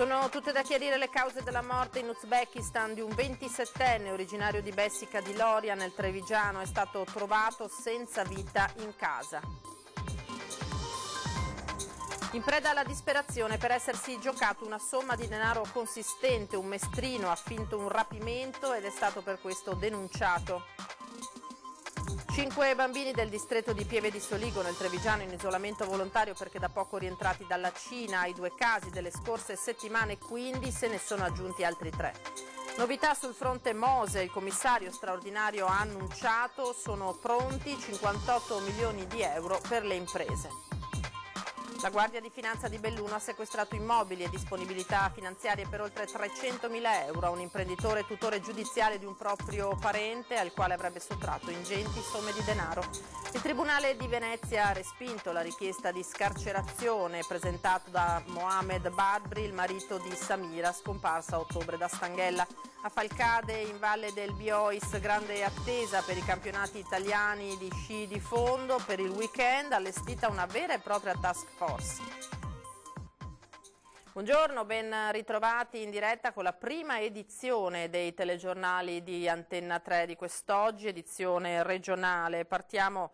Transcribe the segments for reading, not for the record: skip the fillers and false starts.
Sono tutte da chiarire le cause della morte in Uzbekistan di un 27enne originario di Bessica di Loria nel Trevigiano. È stato trovato senza vita in casa. In preda alla disperazione per essersi giocato una somma di denaro consistente, un mestrino ha finto un rapimento ed è stato per questo denunciato. 5 bambini del distretto di Pieve di Soligo nel Trevigiano in isolamento volontario perché da poco rientrati dalla Cina. Ai 2 casi delle scorse settimane quindi se ne sono aggiunti altri 3. Novità sul fronte Mose, il commissario straordinario ha annunciato sono pronti 58 milioni di euro per le imprese. La Guardia di Finanza di Belluno ha sequestrato immobili e disponibilità finanziarie per oltre 300.000 euro a un imprenditore tutore giudiziale di un proprio parente al quale avrebbe sottratto ingenti somme di denaro. Il Tribunale di Venezia ha respinto la richiesta di scarcerazione presentata da Mohamed Badri, il marito di Samira, scomparsa a ottobre da Stanghella. A Falcade, in Valle del Biois, grande attesa per i campionati italiani di sci di fondo. Per il weekend allestita una vera e propria task force. Buongiorno, ben ritrovati in diretta con la prima edizione dei telegiornali di Antenna 3 di quest'oggi, edizione regionale. Partiamo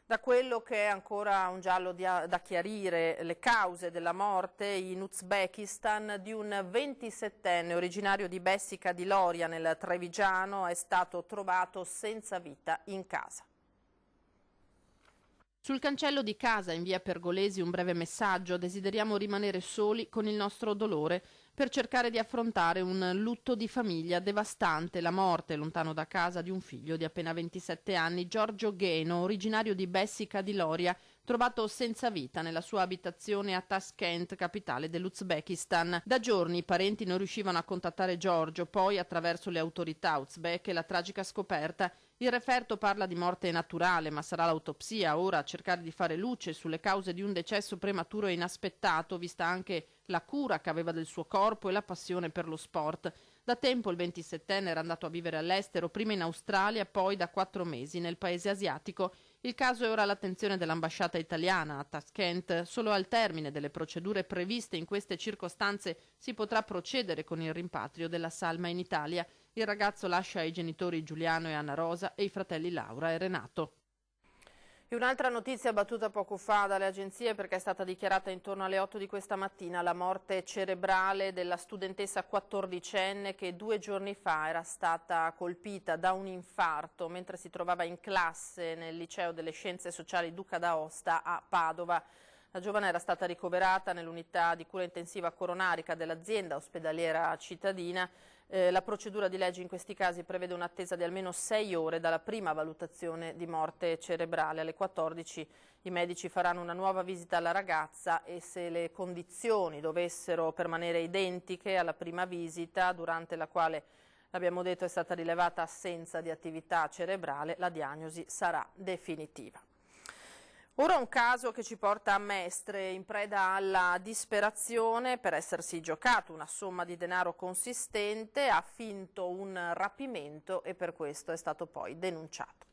da quello che è ancora un giallo da chiarire, le cause della morte in Uzbekistan di un 27enne originario di Bessica di Loria nel Trevigiano. È stato trovato senza vita in casa. Sul cancello di casa in via Pergolesi un breve messaggio: desideriamo rimanere soli con il nostro dolore per cercare di affrontare un lutto di famiglia devastante, la morte lontano da casa di un figlio di appena 27 anni, Giorgio Gheno, originario di Bessica di Loria, trovato senza vita nella sua abitazione a Tashkent, capitale dell'Uzbekistan. Da giorni i parenti non riuscivano a contattare Giorgio, poi attraverso le autorità uzbeke la tragica scoperta. Il referto parla di morte naturale, ma sarà l'autopsia ora a cercare di fare luce sulle cause di un decesso prematuro e inaspettato, vista anche la cura che aveva del suo corpo e la passione per lo sport. Da tempo il 27enne era andato a vivere all'estero, prima in Australia, poi da 4 mesi nel paese asiatico. Il caso è ora all'attenzione dell'ambasciata italiana a Tashkent. Solo al termine delle procedure previste in queste circostanze si potrà procedere con il rimpatrio della salma in Italia. Il ragazzo lascia i genitori Giuliano e Anna Rosa e i fratelli Laura e Renato. E un'altra notizia battuta poco fa dalle agenzie perché è stata dichiarata intorno alle 8 di questa mattina la morte cerebrale della studentessa 14enne che 2 giorni fa era stata colpita da un infarto mentre si trovava in classe nel liceo delle scienze sociali Duca d'Aosta a Padova. La giovane era stata ricoverata nell'unità di cura intensiva coronarica dell'azienda ospedaliera cittadina. La procedura di legge in questi casi prevede un'attesa di almeno 6 ore dalla prima valutazione di morte cerebrale. Alle 14 i medici faranno una nuova visita alla ragazza e se le condizioni dovessero permanere identiche alla prima visita, durante la quale, l'abbiamo detto, è stata rilevata assenza di attività cerebrale, la diagnosi sarà definitiva. Ora un caso che ci porta a Mestre, in preda alla disperazione per essersi giocato una somma di denaro consistente, ha finto un rapimento e per questo è stato poi denunciato.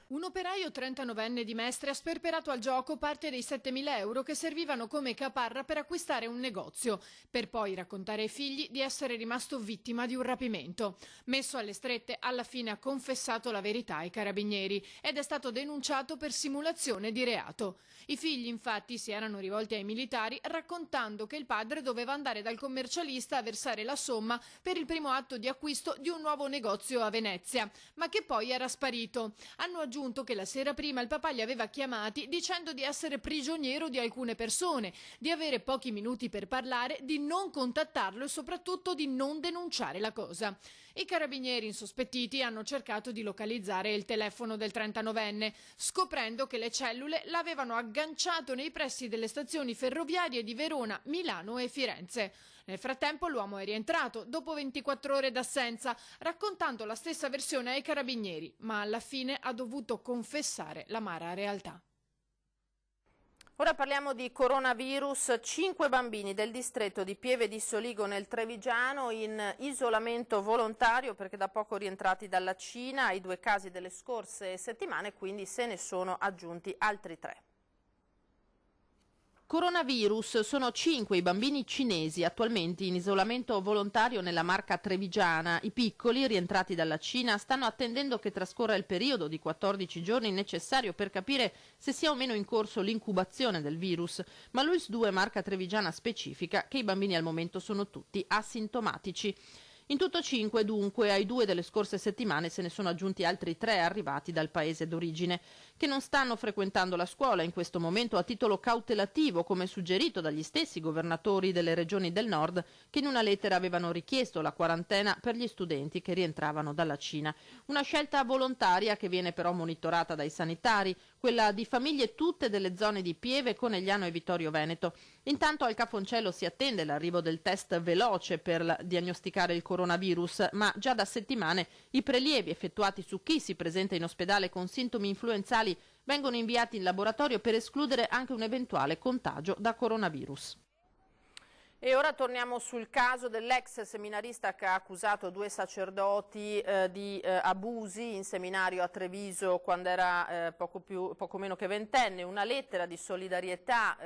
Un operaio 39enne di Mestre ha sperperato al gioco parte dei 7.000 euro che servivano come caparra per acquistare un negozio, per poi raccontare ai figli di essere rimasto vittima di un rapimento. Messo alle strette, alla fine ha confessato la verità ai carabinieri ed è stato denunciato per simulazione di reato. I figli infatti si erano rivolti ai militari raccontando che il padre doveva andare dal commercialista a versare la somma per il primo atto di acquisto di un nuovo negozio a Venezia, ma che poi era sparito. Hanno aggiunto che la sera prima il papà li aveva chiamati dicendo di essere prigioniero di alcune persone, di avere pochi minuti per parlare, di non contattarlo e soprattutto di non denunciare la cosa. I carabinieri insospettiti hanno cercato di localizzare il telefono del 39enne, scoprendo che le cellule l'avevano agganciato nei pressi delle stazioni ferroviarie di Verona, Milano e Firenze. Nel frattempo l'uomo è rientrato, dopo 24 ore d'assenza, raccontando la stessa versione ai carabinieri, ma alla fine ha dovuto confessare l'amara realtà. Ora parliamo di coronavirus. 5 bambini del distretto di Pieve di Soligo nel Trevigiano in isolamento volontario perché da poco rientrati dalla Cina. Ai 2 casi delle scorse settimane quindi se ne sono aggiunti altri 3. Coronavirus, sono 5 i bambini cinesi attualmente in isolamento volontario nella Marca trevigiana. I piccoli, rientrati dalla Cina, stanno attendendo che trascorra il periodo di 14 giorni necessario per capire se sia o meno in corso l'incubazione del virus. Ma l'UIS 2 Marca trevigiana specifica che i bambini al momento sono tutti asintomatici. In tutto 5, dunque, ai 2 delle scorse settimane se ne sono aggiunti altri 3 arrivati dal paese d'origine, che non stanno frequentando la scuola in questo momento a titolo cautelativo, come suggerito dagli stessi governatori delle regioni del nord, che in una lettera avevano richiesto la quarantena per gli studenti che rientravano dalla Cina. Una scelta volontaria che viene però monitorata dai sanitari, quella di famiglie tutte delle zone di Pieve, Conegliano e Vittorio Veneto. Intanto al Cafoncello si attende l'arrivo del test veloce per diagnosticare il coronavirus, ma già da settimane i prelievi effettuati su chi si presenta in ospedale con sintomi influenzali vengono inviati in laboratorio per escludere anche un eventuale contagio da coronavirus. E ora torniamo sul caso dell'ex seminarista che ha accusato 2 sacerdoti di abusi in seminario a Treviso quando era poco meno che ventenne. Una lettera di solidarietà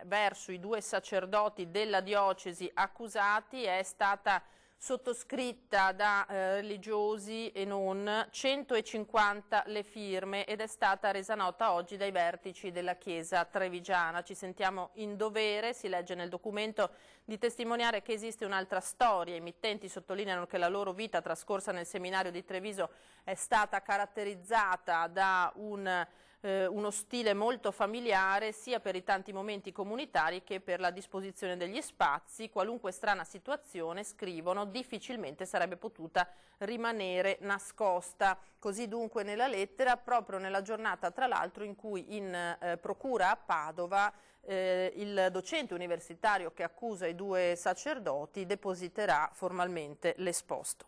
verso i 2 sacerdoti della diocesi accusati è stata sottoscritta da religiosi e non, 150 le firme, ed è stata resa nota oggi dai vertici della Chiesa trevigiana. Ci sentiamo in dovere, si legge nel documento, di testimoniare che esiste un'altra storia. I mittenti sottolineano che la loro vita trascorsa nel seminario di Treviso è stata caratterizzata da uno stile molto familiare sia per i tanti momenti comunitari che per la disposizione degli spazi. Qualunque strana situazione, scrivono, difficilmente sarebbe potuta rimanere nascosta. Così dunque nella lettera, proprio nella giornata tra l'altro in cui in procura a Padova il docente universitario che accusa i 2 sacerdoti depositerà formalmente l'esposto.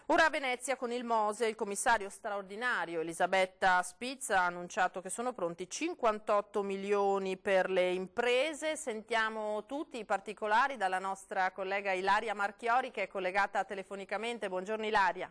Ora a Venezia con il Mose, il commissario straordinario Elisabetta Spitz ha annunciato che sono pronti 58 milioni per le imprese. Sentiamo tutti i particolari dalla nostra collega Ilaria Marchiori che è collegata telefonicamente. Buongiorno Ilaria.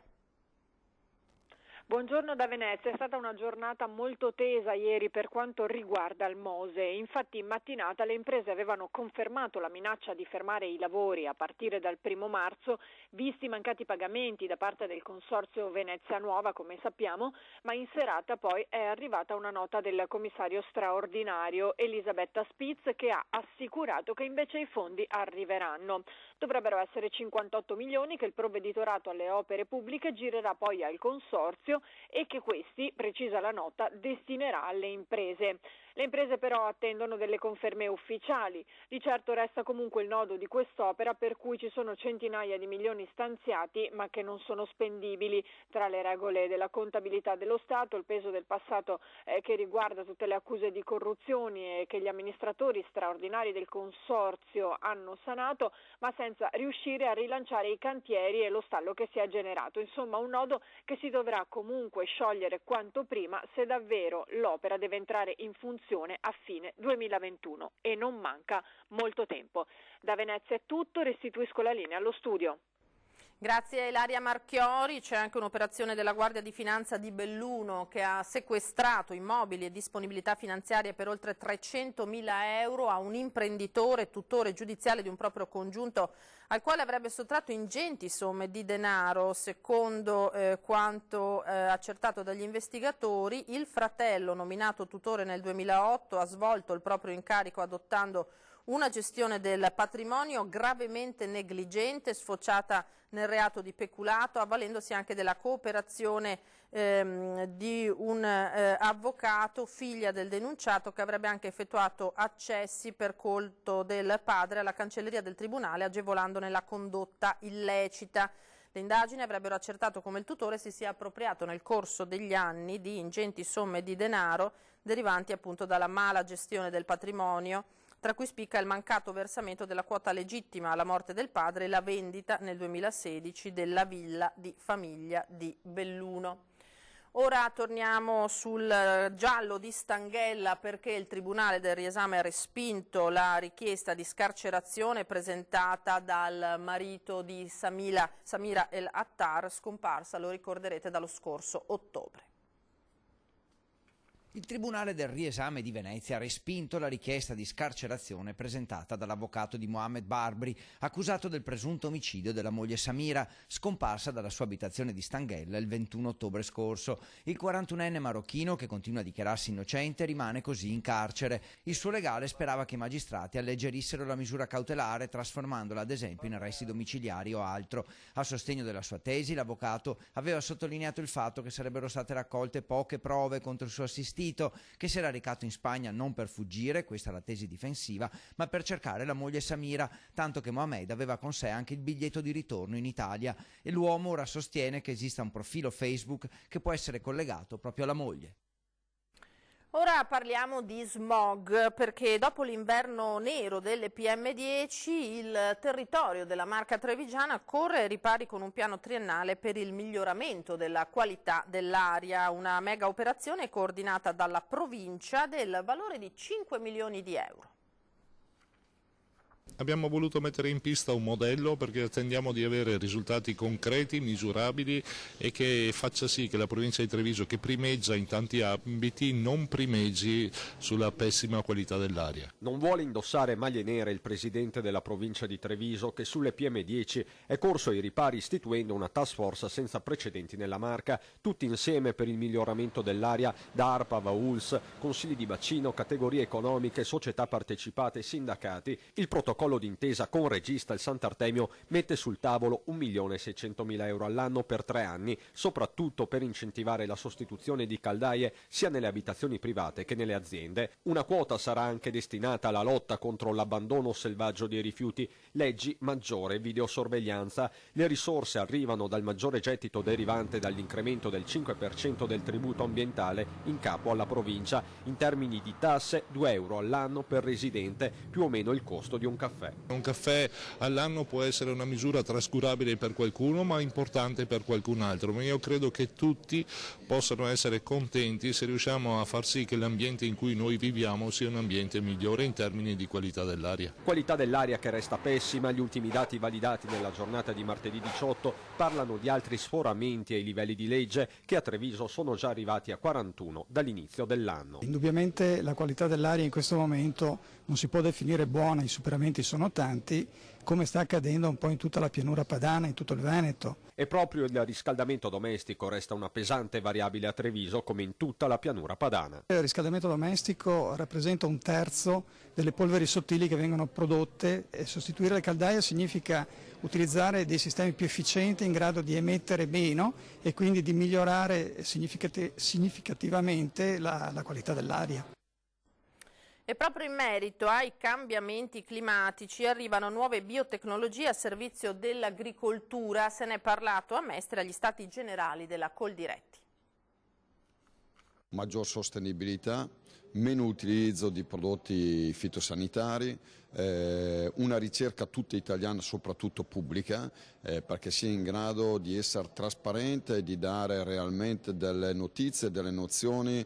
Buongiorno da Venezia, è stata una giornata molto tesa ieri per quanto riguarda il Mose. Infatti in mattinata le imprese avevano confermato la minaccia di fermare i lavori a partire dal 1° marzo, visti i mancati pagamenti da parte del consorzio Venezia Nuova, come sappiamo, ma in serata poi è arrivata una nota del commissario straordinario Elisabetta Spitz che ha assicurato che invece i fondi arriveranno. Dovrebbero essere 58 milioni che il provveditorato alle opere pubbliche girerà poi al consorzio e che questi, precisa la nota, destinerà alle imprese. Le imprese però attendono delle conferme ufficiali. Di certo resta comunque il nodo di quest'opera per cui ci sono centinaia di milioni stanziati ma che non sono spendibili. Tra le regole della contabilità dello Stato, il peso del passato che riguarda tutte le accuse di corruzioni e che gli amministratori straordinari del consorzio hanno sanato, ma senza riuscire a rilanciare i cantieri e lo stallo che si è generato. Insomma, un nodo che si dovrà comunque sciogliere quanto prima se davvero l'opera deve entrare in funzione a fine 2021 e non manca molto tempo. Da Venezia è tutto, restituisco la linea allo studio. Grazie a Ilaria Marchiori. C'è anche un'operazione della Guardia di Finanza di Belluno che ha sequestrato immobili e disponibilità finanziarie per oltre 300.000 euro a un imprenditore tutore giudiziale di un proprio congiunto al quale avrebbe sottratto ingenti somme di denaro. Secondo quanto accertato dagli investigatori, il fratello, nominato tutore nel 2008, ha svolto il proprio incarico adottando una gestione del patrimonio gravemente negligente, sfociata nel reato di peculato, avvalendosi anche della cooperazione di un avvocato, figlia del denunciato, che avrebbe anche effettuato accessi per conto del padre alla cancelleria del tribunale, agevolandone la condotta illecita. Le indagini avrebbero accertato come il tutore si sia appropriato nel corso degli anni di ingenti somme di denaro derivanti appunto dalla mala gestione del patrimonio, tra cui spicca il mancato versamento della quota legittima alla morte del padre e la vendita nel 2016 della villa di famiglia di Belluno. Ora torniamo sul giallo di Stanghella, perché il Tribunale del riesame ha respinto la richiesta di scarcerazione presentata dal marito di Samira El Attar, scomparsa, lo ricorderete, dallo scorso ottobre. Il Tribunale del Riesame di Venezia ha respinto la richiesta di scarcerazione presentata dall'avvocato di Mohamed Barbri, accusato del presunto omicidio della moglie Samira, scomparsa dalla sua abitazione di Stanghella il 21 ottobre scorso. Il 41enne marocchino, che continua a dichiararsi innocente, rimane così in carcere. Il suo legale sperava che i magistrati alleggerissero la misura cautelare, trasformandola ad esempio in arresti domiciliari o altro. A sostegno della sua tesi, l'avvocato aveva sottolineato il fatto che sarebbero state raccolte poche prove contro il suo assistito, che si era recato in Spagna non per fuggire, questa è la tesi difensiva, ma per cercare la moglie Samira, tanto che Mohamed aveva con sé anche il biglietto di ritorno in Italia, e l'uomo ora sostiene che esista un profilo Facebook che può essere collegato proprio alla moglie. Ora parliamo di smog, perché dopo l'inverno nero delle PM10 il territorio della Marca Trevigiana corre ai ripari con un piano triennale per il miglioramento della qualità dell'aria, una mega operazione coordinata dalla provincia del valore di 5 milioni di euro. Abbiamo voluto mettere in pista un modello perché attendiamo di avere risultati concreti, misurabili e che faccia sì che la provincia di Treviso, che primeggia in tanti ambiti, non primeggi sulla pessima qualità dell'aria. Non vuole indossare maglie nere il presidente della provincia di Treviso, che sulle PM10 è corso ai ripari istituendo una task force senza precedenti nella Marca, tutti insieme per il miglioramento dell'aria, da ARPA, VAULS, consigli di bacino, categorie economiche, società partecipate, sindacati. Il protocollo d'intesa con regista il Sant'Artemio mette sul tavolo 1.600.000 euro all'anno per 3 anni, soprattutto per incentivare la sostituzione di caldaie sia nelle abitazioni private che nelle aziende. Una quota sarà anche destinata alla lotta contro l'abbandono selvaggio dei rifiuti, leggi maggiore videosorveglianza. Le risorse arrivano dal maggiore gettito derivante dall'incremento del 5% del tributo ambientale in capo alla provincia. In termini di tasse, 2 euro all'anno per residente, più o meno il costo di un caffè. Un caffè all'anno può essere una misura trascurabile per qualcuno, ma importante per qualcun altro. Ma io credo che tutti possano essere contenti se riusciamo a far sì che l'ambiente in cui noi viviamo sia un ambiente migliore in termini di qualità dell'aria. Qualità dell'aria che resta pessima. Gli ultimi dati validati nella giornata di martedì 18 parlano di altri sforamenti ai livelli di legge, che a Treviso sono già arrivati a 41 dall'inizio dell'anno. Indubbiamente la qualità dell'aria in questo momento non si può definire buona, i superamenti sono tanti, come sta accadendo un po' in tutta la pianura padana, in tutto il Veneto. E proprio il riscaldamento domestico resta una pesante variabile a Treviso, come in tutta la pianura padana. Il riscaldamento domestico rappresenta 1/3 delle polveri sottili che vengono prodotte, e sostituire le caldaie significa utilizzare dei sistemi più efficienti in grado di emettere meno e quindi di migliorare significativamente la qualità dell'aria. E proprio in merito ai cambiamenti climatici arrivano nuove biotecnologie a servizio dell'agricoltura. Se ne è parlato a Mestre agli Stati Generali della Coldiretti. Maggior sostenibilità, meno utilizzo di prodotti fitosanitari, una ricerca tutta italiana, soprattutto pubblica, perché sia in grado di essere trasparente e di dare realmente delle notizie, delle nozioni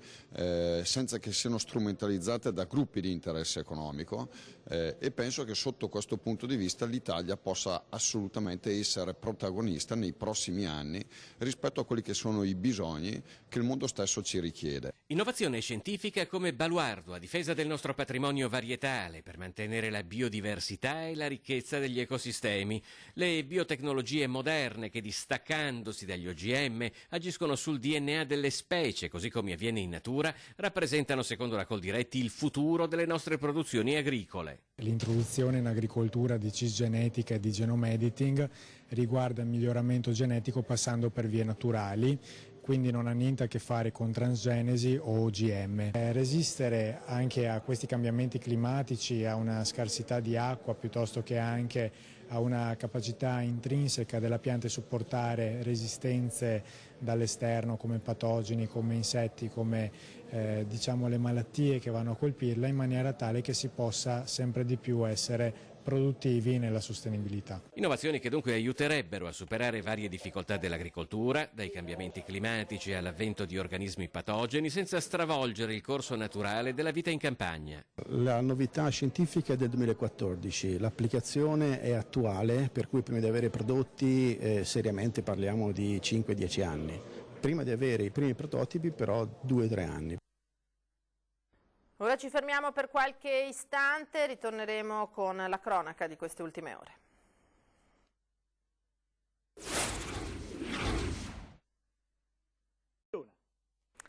senza che siano strumentalizzate da gruppi di interesse economico, e penso che sotto questo punto di vista l'Italia possa assolutamente essere protagonista nei prossimi anni rispetto a quelli che sono i bisogni che il mondo stesso ci richiede. Innovazione scientifica come baluardo a difesa del nostro patrimonio varietale per mantenere la biodiversità e la ricchezza degli ecosistemi. Le biotecnologie moderne che, distaccandosi dagli OGM, agiscono sul DNA delle specie, così come avviene in natura, rappresentano, secondo la Coldiretti, il futuro delle nostre produzioni agricole. L'introduzione in agricoltura di cisgenetica e di genome editing riguarda il miglioramento genetico passando per vie naturali, quindi non ha niente a che fare con transgenesi o OGM. Resistere anche a questi cambiamenti climatici, a una scarsità di acqua, piuttosto che anche a una capacità intrinseca della pianta di supportare resistenze dall'esterno come patogeni, come insetti, come diciamo le malattie che vanno a colpirla, in maniera tale che si possa sempre di più essere produttivi nella sostenibilità. Innovazioni che dunque aiuterebbero a superare varie difficoltà dell'agricoltura, dai cambiamenti climatici all'avvento di organismi patogeni, senza stravolgere il corso naturale della vita in campagna. La novità scientifica è del 2014, l'applicazione è attuale, per cui prima di avere prodotti seriamente parliamo di 5-10 anni. Prima di avere i primi prototipi però 2-3 anni. Ora ci fermiamo per qualche istante, ritorneremo con la cronaca di queste ultime ore.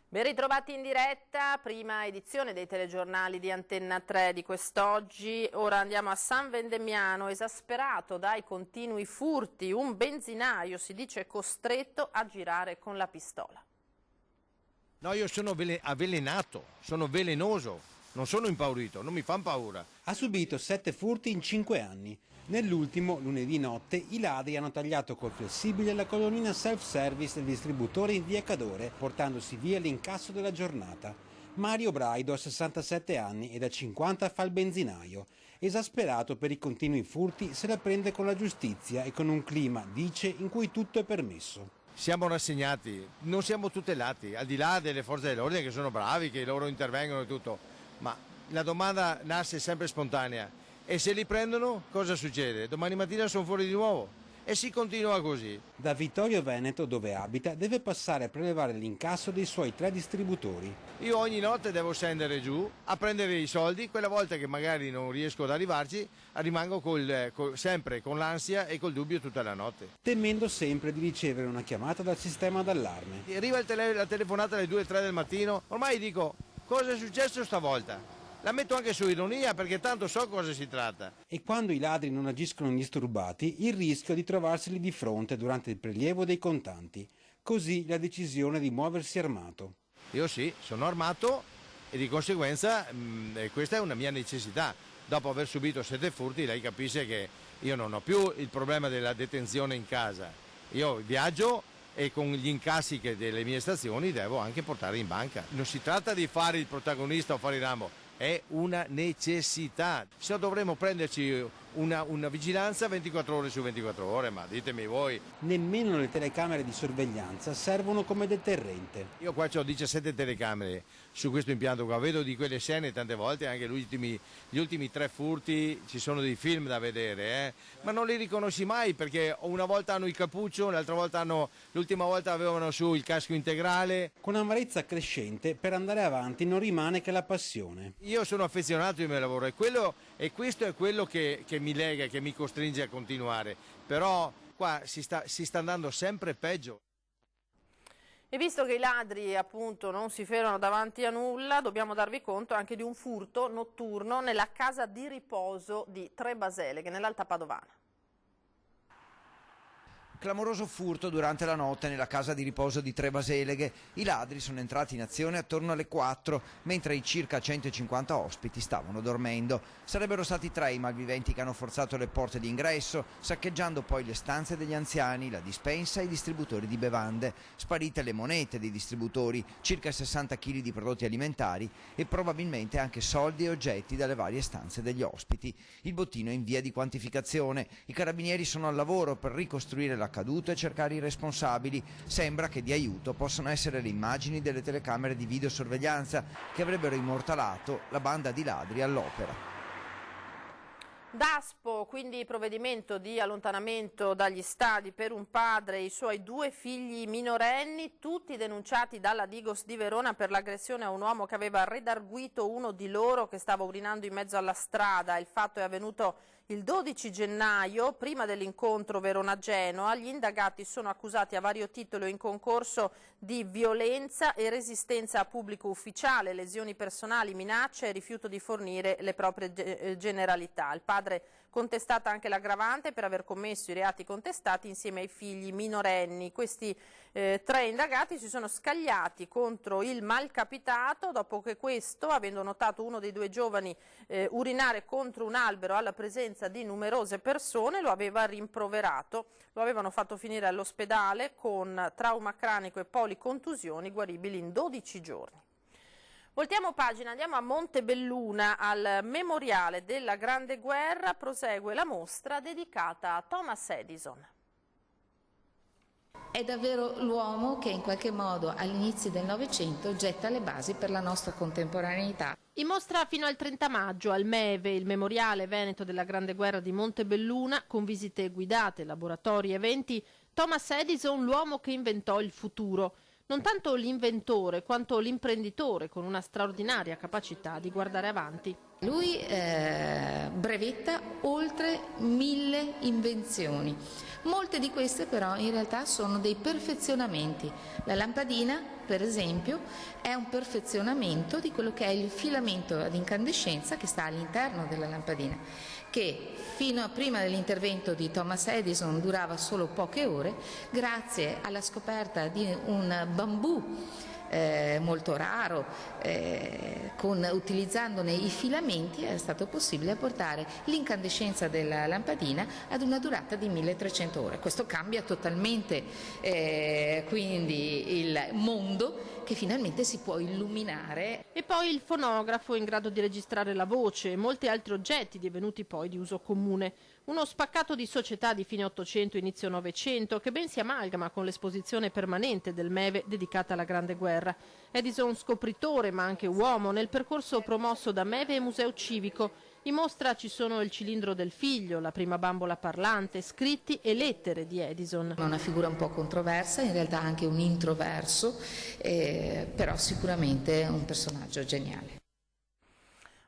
Ben ritrovati in diretta, prima edizione dei telegiornali di Antenna 3 di quest'oggi. Ora andiamo a San Vendemmiano, esasperato dai continui furti, un benzinaio si dice costretto a girare con la pistola. No, io sono avvelenato, sono velenoso, non sono impaurito, non mi fanno paura. Ha subito 7 furti in 5 anni. Nell'ultimo, lunedì notte, i ladri hanno tagliato col flessibile la colonnina self-service del distributore in via Cadore, portandosi via l'incasso della giornata. Mario Braido ha 67 anni e da 50 fa il benzinaio. Esasperato per i continui furti, se la prende con la giustizia e con un clima, dice, in cui tutto è permesso. Siamo rassegnati, non siamo tutelati, al di là delle forze dell'ordine che sono bravi, che loro intervengono e tutto, ma la domanda nasce sempre spontanea. E se li prendono cosa succede? Domani mattina sono fuori di nuovo e si continua così. Da Vittorio Veneto, dove abita, deve passare a prelevare l'incasso dei suoi 3 distributori. Io ogni notte devo scendere giù a prendere i soldi, quella volta che magari non riesco ad arrivarci rimango sempre con l'ansia e col dubbio tutta la notte. Temendo sempre di ricevere una chiamata dal sistema d'allarme. Arriva la telefonata alle 2-3 del mattino, ormai dico cosa è successo stavolta? La metto anche su ironia perché tanto so cosa si tratta. E quando i ladri non agiscono indisturbati, il rischio di trovarseli di fronte durante il prelievo dei contanti. Così la decisione di muoversi armato. Io sì, sono armato e di conseguenza questa è una mia necessità. Dopo aver subito 7 furti lei capisce che io non ho più il problema della detenzione in casa. Io viaggio e con gli incassi delle mie stazioni devo anche portare in banca. Non si tratta di fare il protagonista o fare il Rambo. È una necessità, se dovremmo prenderci una vigilanza 24 ore su 24 ore, ma ditemi voi. Nemmeno le telecamere di sorveglianza servono come deterrente. Io qua ho 17 telecamere su questo impianto qua, vedo di quelle scene tante volte, anche gli ultimi 3 furti, ci sono dei film da vedere, ma non li riconosci mai perché una volta hanno il cappuccio, l'ultima volta avevano su il casco integrale. Con amarezza crescente, per andare avanti non rimane che la passione. Io sono affezionato al mio lavoro e questo è quello che mi lega, che mi costringe a continuare, però qua si sta andando sempre peggio. E visto che i ladri appunto non si fermano davanti a nulla, dobbiamo darvi conto anche di un furto notturno nella casa di riposo di Tre Baseleghe, nell'Alta Padovana. Clamoroso furto durante la notte nella casa di riposo di Tre Baseleghe. I ladri sono entrati in azione attorno alle 4, mentre i circa 150 ospiti stavano dormendo. Sarebbero stati 3 i malviventi che hanno forzato le porte d'ingresso, saccheggiando poi le stanze degli anziani, la dispensa e i distributori di bevande. Sparite le monete dei distributori, circa 60 kg di prodotti alimentari e probabilmente anche soldi e oggetti dalle varie stanze degli ospiti. Il bottino è in via di quantificazione. I carabinieri sono al lavoro per ricostruire l'accaduto e cercare i responsabili. Sembra che di aiuto possano essere le immagini delle telecamere di videosorveglianza che avrebbero immortalato la banda di ladri all'opera. Daspo, quindi provvedimento di allontanamento dagli stadi per un padre e i suoi 2 figli minorenni, tutti denunciati dalla Digos di Verona per l'aggressione a un uomo che aveva redarguito uno di loro che stava urinando in mezzo alla strada. Il fatto è avvenuto il 12 gennaio, prima dell'incontro Verona-Genoa. Gli indagati sono accusati a vario titolo in concorso di violenza e resistenza a pubblico ufficiale, lesioni personali, minacce e rifiuto di fornire le proprie generalità. Al padre contestata anche l'aggravante per aver commesso i reati contestati insieme ai figli minorenni. Questi 3 indagati si sono scagliati contro il malcapitato dopo che questo, avendo notato uno dei 2 giovani urinare contro un albero alla presenza di numerose persone, lo aveva rimproverato. Lo avevano fatto finire all'ospedale con trauma cranico e policontusioni guaribili in 12 giorni. Voltiamo pagina, andiamo a Montebelluna, al Memoriale della Grande Guerra, prosegue la mostra dedicata a Thomas Edison. È davvero l'uomo che in qualche modo all'inizio del Novecento getta le basi per la nostra contemporaneità. In mostra fino al 30 maggio al MEVE, il Memoriale Veneto della Grande Guerra di Montebelluna, con visite guidate, laboratori e eventi, Thomas Edison, l'uomo che inventò il futuro. non tanto l'inventore quanto l'imprenditore con una straordinaria capacità di guardare avanti. Lui brevetta oltre 1000 invenzioni. Molte di queste però in realtà sono dei perfezionamenti. La lampadina, per esempio, è un perfezionamento di quello che è il filamento ad incandescenza che sta all'interno della lampadina, che fino a prima dell'intervento di Thomas Edison durava solo poche ore, grazie alla scoperta di un bambù molto raro, utilizzandone i filamenti è stato possibile portare l'incandescenza della lampadina ad una durata di 1300 ore. Questo cambia totalmente quindi il mondo, che finalmente si può illuminare. E poi il fonografo in grado di registrare la voce e molti altri oggetti divenuti poi di uso comune. Uno spaccato di società di fine Ottocento, inizio Novecento, che ben si amalgama con l'esposizione permanente del Meve dedicata alla Grande Guerra. Edison scopritore ma anche uomo nel percorso promosso da Meve e Museo Civico. In mostra ci sono il cilindro del figlio, la prima bambola parlante, scritti e lettere di Edison. È una figura un po' controversa, in realtà anche un introverso, però sicuramente un personaggio geniale.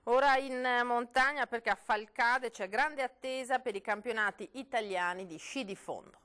Ora in montagna, perché a Falcade c'è grande attesa per i campionati italiani di sci di fondo.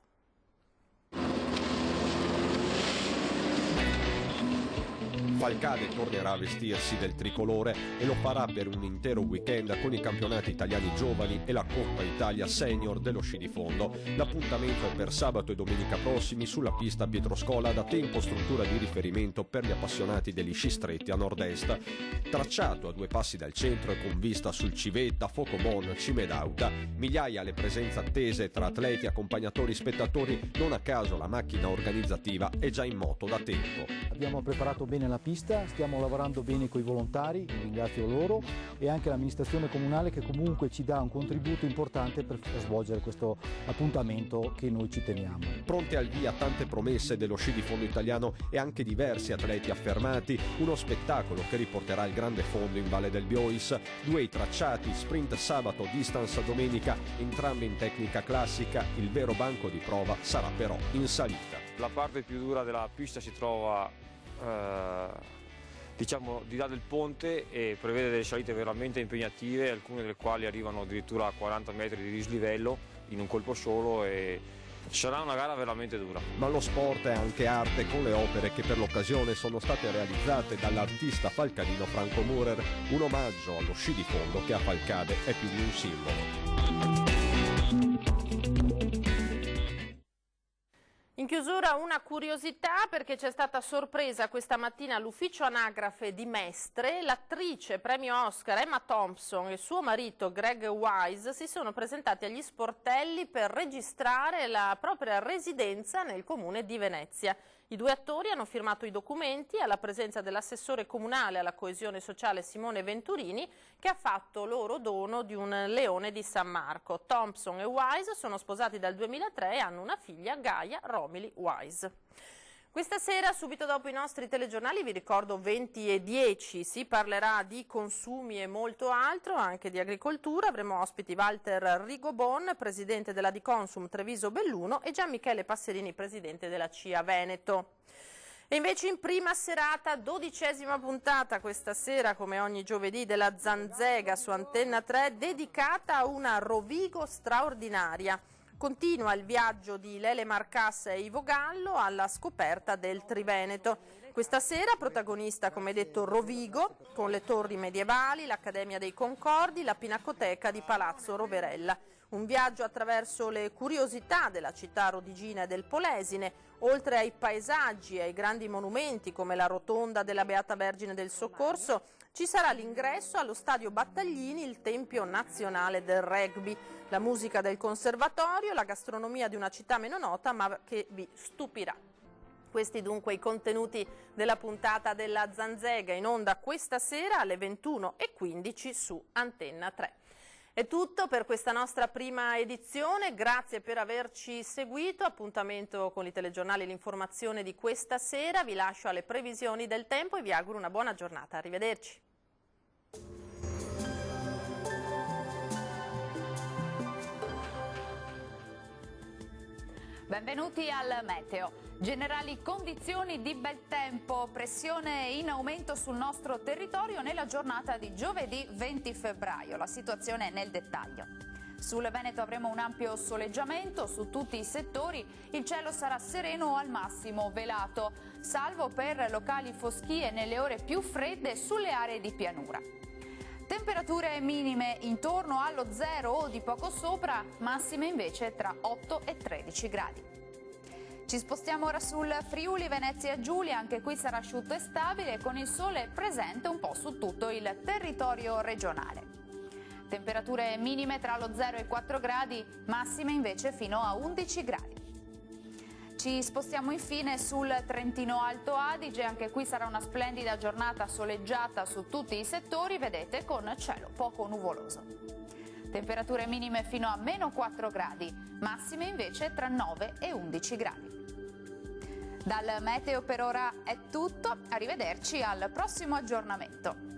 Falcade tornerà a vestirsi del tricolore e lo farà per un intero weekend con i campionati italiani giovani e la Coppa Italia Senior dello sci di fondo. L'appuntamento è per sabato e domenica prossimi sulla pista Pietroscola, da tempo struttura di riferimento per gli appassionati degli sci stretti a nord-est. Tracciato a 2 passi dal centro e con vista sul Civetta, Focomon, Cime d'Auta, migliaia le presenze attese tra atleti, accompagnatori, spettatori. Non a caso la macchina organizzativa è già in moto da tempo. Abbiamo preparato bene la pista, stiamo lavorando bene con i volontari, ringrazio loro, e anche l'amministrazione comunale che comunque ci dà un contributo importante per svolgere questo appuntamento che noi ci teniamo. Pronte al via tante promesse dello sci di fondo italiano e anche diversi atleti affermati, uno spettacolo che riporterà il grande fondo in Valle del Biois, 2 i tracciati, sprint sabato, distance domenica, entrambi in tecnica classica. Il vero banco di prova sarà però in salita. La parte più dura della pista si trova diciamo di là del ponte e prevede delle salite veramente impegnative, alcune delle quali arrivano addirittura a 40 metri di dislivello in un colpo solo, e sarà una gara veramente dura. Ma lo sport è anche arte, con le opere che per l'occasione sono state realizzate dall'artista falcadino Franco Murer, un omaggio allo sci di fondo che a Falcade è più di un simbolo. In chiusura una curiosità, perché c'è stata sorpresa questa mattina all'ufficio anagrafe di Mestre. L'attrice premio Oscar Emma Thompson e suo marito Greg Wise si sono presentati agli sportelli per registrare la propria residenza nel comune di Venezia. I 2 attori hanno firmato i documenti alla presenza dell'assessore comunale alla coesione sociale Simone Venturini, che ha fatto loro dono di un leone di San Marco. Thompson e Wise sono sposati dal 2003 e hanno una figlia, Gaia Romili Wise. Questa sera, subito dopo i nostri telegiornali, vi ricordo 20:10, si parlerà di consumi e molto altro, anche di agricoltura. Avremo ospiti Walter Rigobon, presidente della Diconsum Treviso Belluno, e Gian Michele Passerini, presidente della CIA Veneto. E invece in prima serata, 12ª puntata questa sera, come ogni giovedì, della Zanzega su Antenna 3, dedicata a una Rovigo straordinaria. Continua il viaggio di Lele Marcassa e Ivo Gallo alla scoperta del Triveneto. Questa sera protagonista, come detto, Rovigo, con le torri medievali, l'Accademia dei Concordi, la Pinacoteca di Palazzo Roverella. Un viaggio attraverso le curiosità della città rodigina e del Polesine, oltre ai paesaggi e ai grandi monumenti come la Rotonda della Beata Vergine del Soccorso. Ci sarà l'ingresso allo Stadio Battaglini, il Tempio Nazionale del Rugby, la musica del conservatorio, la gastronomia di una città meno nota ma che vi stupirà. Questi dunque i contenuti della puntata della Zanzega, in onda questa sera alle 21:15 su Antenna 3. È tutto per questa nostra prima edizione, grazie per averci seguito, appuntamento con i telegiornali e l'informazione di questa sera, vi lascio alle previsioni del tempo e vi auguro una buona giornata, arrivederci. Benvenuti al Meteo. Generali condizioni di bel tempo, pressione in aumento sul nostro territorio nella giornata di giovedì 20 febbraio. La situazione nel dettaglio. Sul Veneto avremo un ampio soleggiamento su tutti i settori, il cielo sarà sereno o al massimo velato, salvo per locali foschie nelle ore più fredde sulle aree di pianura. Temperature minime intorno allo 0 o di poco sopra, massime invece tra 8 e 13 gradi. Ci spostiamo ora sul Friuli Venezia Giulia, anche qui sarà asciutto e stabile con il sole presente un po' su tutto il territorio regionale. Temperature minime tra lo 0 e 4 gradi, massime invece fino a 11 gradi. Ci spostiamo infine sul Trentino Alto Adige, anche qui sarà una splendida giornata soleggiata su tutti i settori, vedete, con cielo poco nuvoloso. Temperature minime fino a meno 4 gradi, massime invece tra 9 e 11 gradi. Dal meteo per ora è tutto, arrivederci al prossimo aggiornamento.